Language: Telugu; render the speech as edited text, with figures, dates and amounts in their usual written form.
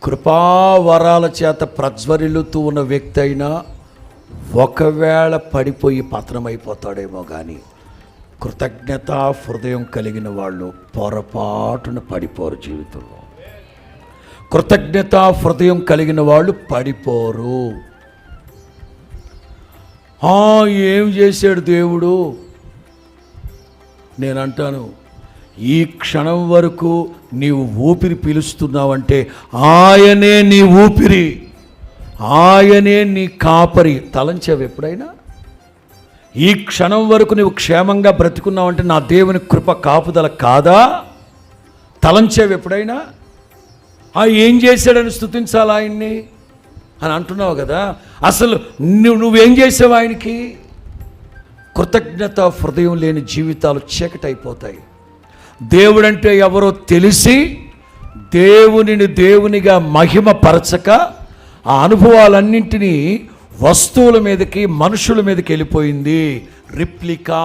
కృపావరాల చేత ప్రజ్వరిల్లుతూ ఉన్న వ్యక్తి అయినా ఒకవేళ పడిపోయి పతనమైపోతాడేమో కానీ కృతజ్ఞతా హృదయం కలిగిన వాళ్ళు పొరపాటున పడిపోరు. జీవితంలో కృతజ్ఞతా హృదయం కలిగిన వాళ్ళు పడిపోరు. ఏం చేశాడు దేవుడు? నేనంటాను, ఈ క్షణం వరకు నీవు ఊపిరి పీలుస్తున్నావంటే ఆయనే నీ ఊపిరి, ఆయనే నీ కాపరి. తలంచావు ఎప్పుడైనా? ఈ క్షణం వరకు నువ్వు క్షేమంగా బ్రతుకున్నావంటే నా దేవుని కృప కాపుదల కాదా? తలంచావు ఎప్పుడైనా? ఏం చేశాడని స్తుతించాలి ఆయన్ని అని అంటున్నావు కదా. అసలు నువ్వేం చేసావు ఆయనకి? కృతజ్ఞత హృదయం లేని జీవితాలు చీకటైపోతాయి. దేవుడంటే ఎవరో తెలిసి దేవునిని దేవునిగా మహిమపరచక ఆ అనుభవాలన్నింటినీ వస్తువుల మీదకి, మనుషుల మీదకి వెళ్ళిపోయింది. రిప్లికా